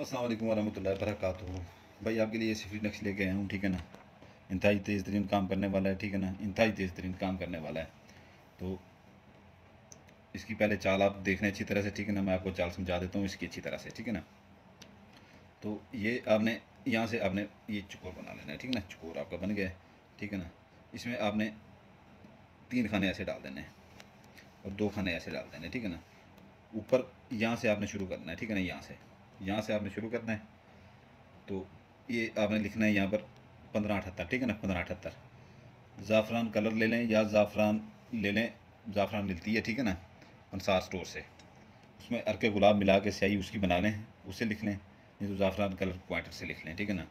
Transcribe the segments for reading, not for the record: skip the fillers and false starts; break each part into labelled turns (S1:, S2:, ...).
S1: अस्सलाम वालेकुम वरहमतुल्लाहि वबरकातुहू। भाई आपके लिए सिफरी नक्श लेके आया हूँ, ठीक है ना। इंतहाई तेज़ तरीन काम करने वाला है, ठीक है ना। इंतहाई तेज़ तरीन काम करने वाला है। तो इसकी पहले चाल आप देख लें अच्छी तरह से, ठीक है ना। मैं आपको चाल समझा देता हूँ इसकी अच्छी तरह से, ठीक है ना। तो ये आपने यहाँ से आपने ये चकोर बना लेना है, ठीक है ना। चकोर आपका बन गया है, ठीक है ना। इसमें आपने 3 खाने ऐसे डाल देने हैं और 2 खाने ऐसे डाल देने, ठीक है ना। ऊपर यहाँ से आपने शुरू करना है, ठीक है ना। यहाँ से आपने शुरू करना है। तो ये आपने लिखना है यहाँ पर 1578, ठीक है ना। 1578 ज़ाफ़रान कलर ले लें या ज़ाफ़रान ले लें, ज़ाफ़रान मिलती है, ठीक है ना, अंसार स्टोर से। उसमें अर्के गुलाब मिला के स्याही उसकी बना लें, उससे लिख लें। नहीं तो ज़ाफ़रान कलर पॉइंटर से लिख लें, ठीक है ना।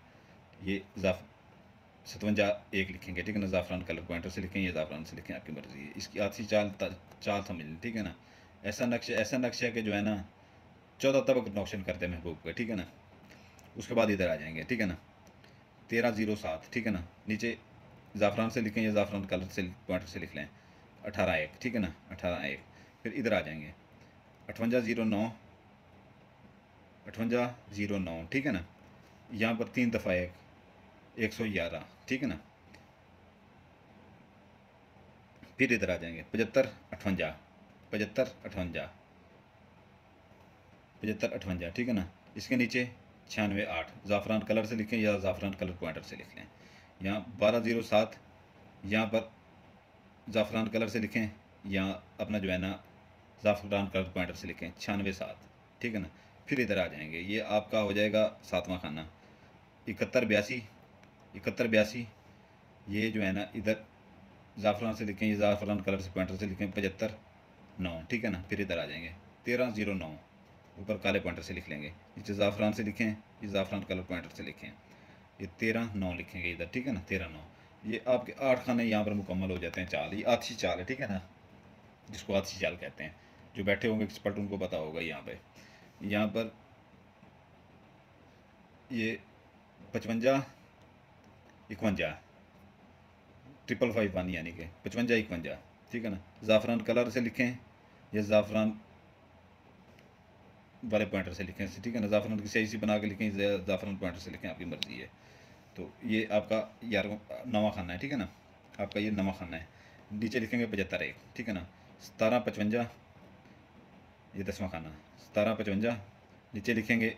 S1: ये 57 1 लिखेंगे, ठीक है ना। ज़ाफ़रान कलर पॉइंटर से लिखें या ज़ाफ़रान से लिखें, आपकी मर्ज़ी है। इसकी आधी चाल समझ लें, ठीक है ना। ऐसा नक्श है कि जो है ना 14 तबक नौशन करते हैं महबूब का, ठीक है ना। उसके बाद इधर आ जाएंगे, ठीक है ना। 1307, ठीक है ना। नीचे ज़ाफ़रान से लिखें या ज़ाफ़रान कलर से पॉइंटर से लिख लें। 18 1, ठीक है ना। 18 1 फिर इधर आ जाएंगे 5809, 5809, ठीक है ना। यहाँ पर 3 दफ़ा 1, 111, ठीक है ना। फिर इधर आ जाएंगे 75 58, 75 58, 75 58, ठीक है ना। इसके नीचे 96 8 ज़ाफ़रान कलर से लिखें या ज़ाफ़रान कलर पॉइंटर से लिख लें। यहाँ 1207, यहाँ पर ज़ाफ़रान कलर से लिखें या अपना जो है ना ज़ाफ़रान कलर पॉइंटर से लिखें 96 7, ठीक है ना। फिर इधर आ जाएंगे, ये आपका हो जाएगा 7वां खाना 71 82, 71 82। ये जो है ना इधर ज़ाफ़रान से लिखें, ये ज़ाफ़रान कलर से पॉइंटर से लिखें 75 9, ठीक है ना। फिर इधर आ जाएंगे 1309, ऊपर काले पॉइंटर से लिख लेंगे। नीचे ज़ाफ़रान से लिखें, ये ज़ाफ़रान कलर पॉइंटर से लिखें, ये 13 9 लिखेंगे इधर, ठीक है ना। 13 9, ये आपके 8 खाने यहाँ पर मुकम्मल हो जाते हैं। चाल ये आधी चाल है, ठीक है ना, जिसको आधी चाल कहते हैं। जो बैठे होंगे एक्सपर्ट उनको पता होगा। यहाँ पर ये 55 51, 555 यानी कि 55 51, ठीक है ना। ज़ाफ़रान कलर से लिखें या ज़ाफ़रान वाले पॉइंटर से लिखें, ठीक है ना। ज़ाफ़रान की सही सी बना के लिखें, ज़ाफ़रान पॉइंटर से लिखें, आपकी मर्ज़ी है। तो ये आपका 11वां खाना है, ठीक है ना। आपका ये 9वां खाना है। नीचे लिखेंगे 75 1, ठीक है ना। 17 55, ये 10वां खाना 17 55। नीचे लिखेंगे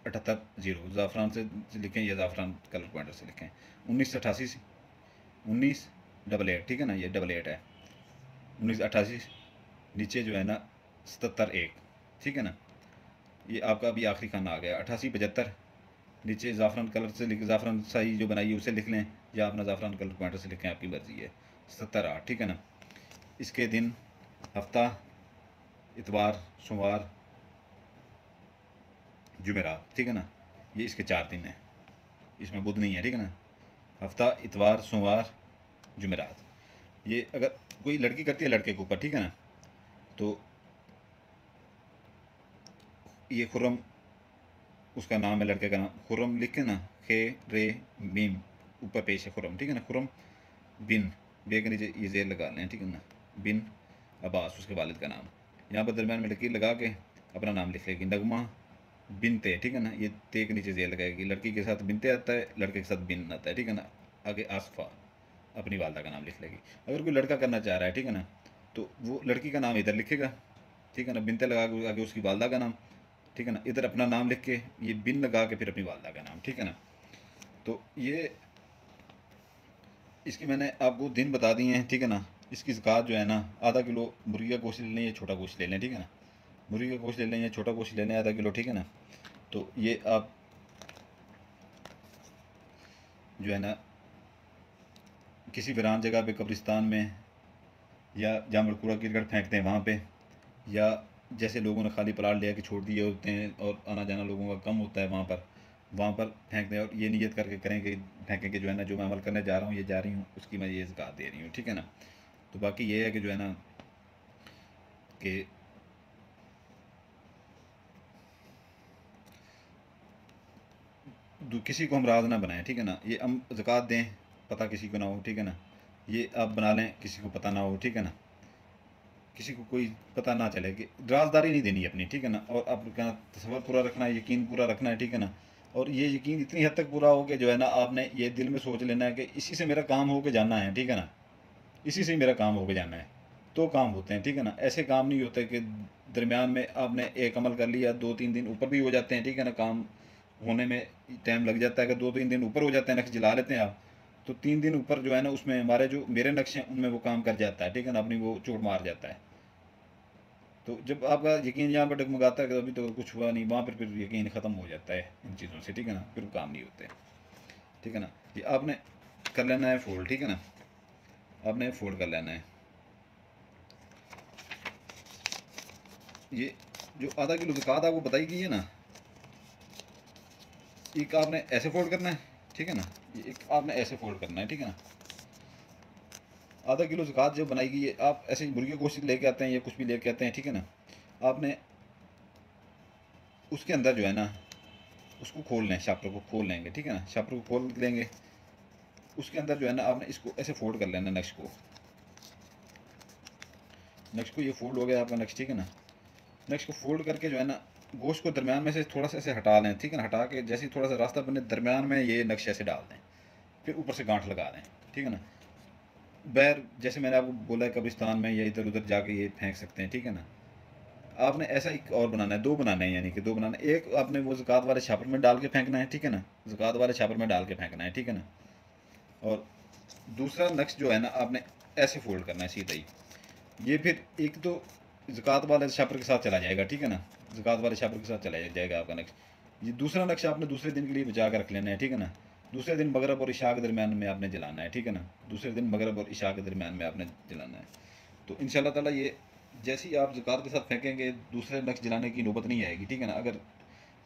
S1: 78 0 ज़ाफ़रान से लिखें या ज़ाफ़रान कलर पॉइंटर से लिखें। 1988 19 88, ठीक है ना। ये 88 है 1988। नीचे जो है ना 77 1, ठीक है ना। ये आपका अभी आखिरी खाना आ गया 88 75। नीचे ज़ाफ़रान कलर से लिख, ज़ाफ़रान सही जो बनाई है उसे लिख लें या अपना ज़ाफ़रान कलर पॉइंटर से लिखें, आपकी मर्ज़ी है। 70 8, ठीक है ना। इसके दिन हफ्ता इतवार सोमवार जुमेरात, ठीक है ना। ये इसके 4 दिन हैं, इसमें बुध नहीं है, ठीक है ना। हफ्ता इतवार सोमवार जुमेरात। ये अगर कोई लड़की करती है लड़के के ऊपर, ठीक है ना, तो ये खुर्रम उसका नाम है, लड़के का नाम खुर्रम लिख के ना, खे रे मीम ऊपर पेश है खुर्रम, ठीक है ना। खुर्रम बिन बे के नीचे ये जेर लगा लें, ठीक है ना। बिन अब्बास उसके वालिद का नाम। यहाँ पर दरम्यान में लकीर लगा के अपना नाम लिख लेगी नगमा बिनते, ठीक है ना। ये ते के नीचे जेर लगाएगी। लड़की के साथ बिनते आता है, लड़के के साथ बिन आता है, ठीक है ना। आगे आसफ़ा अपनी वालदा का नाम लिख लेगी। अगर कोई लड़का करना चाह रहा है, ठीक है ना, तो वो लड़की का नाम इधर लिखेगा, ठीक है ना। बिनते लगा के आगे उसकी वालदा का नाम, ठीक है ना। इधर अपना नाम लिख के ये बिन लगा के फिर अपनी वालदा का नाम, ठीक है ना। तो ये इसकी मैंने आपको दिन बता दिए हैं, ठीक है ना। इसकी ज़कात जो है ना, आधा किलो मुर्गी का गोश्त ले लें या छोटा गोश्त ले लें, ठीक है ना। मुर्गी का गोश्त ले लें या छोटा गोश्त ले लें आधा किलो, ठीक है ना। तो ये आप जो है ना किसी वीरान जगह पे कब्रिस्तान में या जहाँ पर कूड़ा करकट फेंकते हैं वहाँ पे, या जैसे लोगों ने खाली प्लाट लिया कि छोड़ दिए होते हैं और आना जाना लोगों का कम होता है वहाँ पर फेंक दें और ये नियत करके करें कि फेंकें कि जो है ना जो मैं अमल करने जा रहा हूँ, ये जा रही हूँ, उसकी मैं ये ज़कात दे रही हूँ, ठीक है ना। तो बाकी ये है कि जो है ना कि किसी को हम राज ना बनाएं, ठीक है ना। ये हम ज़कात दें, पता किसी को ना हो, ठीक है ना। ये आप बना लें, किसी को पता ना हो, ठीक है ना, किसी को कोई पता ना चले, कि राजदारी नहीं देनी अपनी, ठीक है ना। और अपना तसव्वुर पूरा रखना है, यकीन पूरा रखना है, ठीक है ना। और ये यकीन इतनी हद तक पूरा हो कि जो है ना आपने ये दिल में सोच लेना है कि इसी से मेरा काम होके जाना है, ठीक है ना, इसी से ही मेरा काम होके जाना है, तो काम होते हैं, ठीक है ना। ऐसे काम नहीं होते कि दरमियान में आपने एक अमल कर लिया, 2-3 दिन ऊपर भी हो जाते हैं, ठीक है ना, काम होने में टाइम लग जाता है। अगर 2-3 दिन ऊपर हो जाते हैं, नक्श जला लेते हैं आप, तो 3 दिन ऊपर जो है ना उसमें हमारे जो मेरे नक्श हैं उनमें वो काम कर जाता है, ठीक है ना, अपनी वो चोट मार जाता है। तो जब आपका यकीन यहाँ पर डगमगाता है कि अभी तो कुछ हुआ नहीं, वहाँ पर फिर यकीन ख़त्म हो जाता है इन चीज़ों से, ठीक है ना, फिर वो काम नहीं होते, ठीक है ना। ये आपने कर लेना है फोल्ड, ठीक है ना, आपने फोल्ड कर लेना है। ये जो आधा किलो ज़कात आपको बताई गई है ना, एक आपने ऐसे फोल्ड करना है, ठीक है ना, ये एक आपने ऐसे फोल्ड करना है, ठीक है ना। आधा किलो ज़कात जो बनाई गई है, आप ऐसे ही मुर्गी गोश्त लेके आते हैं या कुछ भी लेके आते हैं, ठीक है ना, आपने उसके अंदर जो है ना उसको खोल लें, शापर को खोल लेंगे, ठीक है ना, शापर को खोल लेंगे। उसके अंदर जो है ना आपने इसको ऐसे फोल्ड कर लेना, नक्श को ये फोल्ड हो गया आपका नक्श, ठीक है ना। नक्श को फोल्ड करके जो है ना गोश्त को दरमियान में से थोड़ा सा ऐसे हटा लें, ठीक है ना, हटा के जैसे ही थोड़ा सा रास्ता बने दरमियान में ये नक्श ऐसे डाल दें, फिर ऊपर से गांठ लगा दें, ठीक है ना। बैर जैसे मैंने आपको बोला है कब्रिस्तान में या इधर उधर जाके ये फेंक सकते हैं, ठीक है ना। आपने ऐसा एक और बनाना है, दो बनाने हैं, यानी कि दो बनाना है। एक आपने वो ज़कात वाले छापर में डाल के फेंकना है, ठीक है ना, ज़कात वाले छापर में डाल के फेंकना है, ठीक है ना। और दूसरा नक्श जो है ना आपने ऐसे फोल्ड करना है सीधा ही। ये फिर एक तो ज़कात वाले छापर के साथ चला जाएगा, ठीक है ना, ज़कात वाले छापर के साथ चला जाएगा आपका नक्श। ये दूसरा नक्श आपने दूसरे दिन के लिए बचा कर रख लेना है, ठीक है ना। दूसरे दिन मगरब और इशा के दरमियान में आपने जलाना है, ठीक है ना, दूसरे दिन मगरब और इशा के दरमियान में आपने जलाना है। तो इंशाल्लाह ताला ये जैसे ही आप ज़कात के साथ फेंकेंगे दूसरे नक्श जलाने की नौबत नहीं आएगी, ठीक है ना। अगर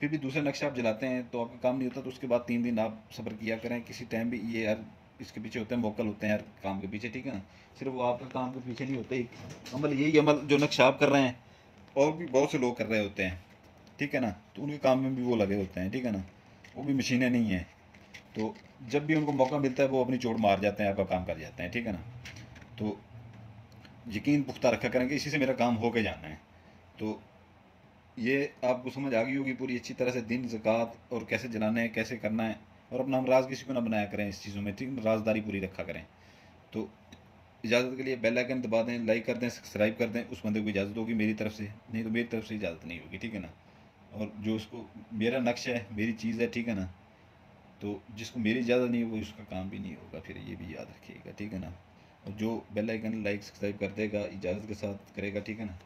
S1: फिर भी दूसरे नक्श आप जलाते हैं तो आपका काम नहीं होता, तो उसके बाद 3 दिन आप सब्र किया करें। किसी टाइम भी ये यार इसके पीछे होते हैं, मोकल होते हैं यार काम के पीछे, ठीक है ना। सिर्फ वो आपका काम के पीछे नहीं होते, अमल यही अमल जो नक्श आप कर रहे हैं और भी बहुत से लोग कर रहे होते हैं, ठीक है ना। तो उनके काम में भी वो लगे होते हैं, ठीक है ना, वो भी मशीनें नहीं हैं। तो जब भी उनको मौका मिलता है वो अपनी चोट मार जाते हैं, आपका काम कर जाते हैं, ठीक है ना। तो यकीन पुख्ता रखा करेंगे इसी से मेरा काम हो के जाना है। तो ये आपको समझ आ गई होगी पूरी अच्छी तरह से, दिन ज़कात और कैसे जलाना है, कैसे करना है। और अपना हम राज किसी को ना बनाया करें इस चीज़ों में, ठीक है, राजदारी पूरी रखा करें। तो इजाज़त के लिए बेल आइकन दबा दें, लाइक कर दें, सब्सक्राइब कर दें। उस बंदे को इजाज़त होगी मेरी तरफ से, नहीं तो मेरी तरफ से इजाज़त नहीं होगी, ठीक है ना। और जो उसको मेरा नक्श है, मेरी चीज़ है, ठीक है ना, तो जिसको मेरी इजाज़त नहीं है वो उसका काम भी नहीं होगा, फिर ये भी याद रखिएगा, ठीक है ना। और जो बेल आइकन लाइक सब्सक्राइब कर देगा, इजाज़त के साथ करेगा, ठीक है ना,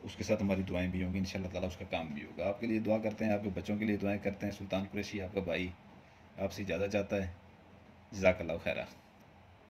S1: उसके साथ हमारी दुआएं भी होंगी इंशाल्लाह ताला, उसका काम भी होगा। आपके लिए दुआ करते हैं, आपके बच्चों के लिए दुआएं करते हैं। सुल्तान कुरैशी आपका भाई आपसे इजाज़त चाहता है। जज़ाकल्लाहु खैरा।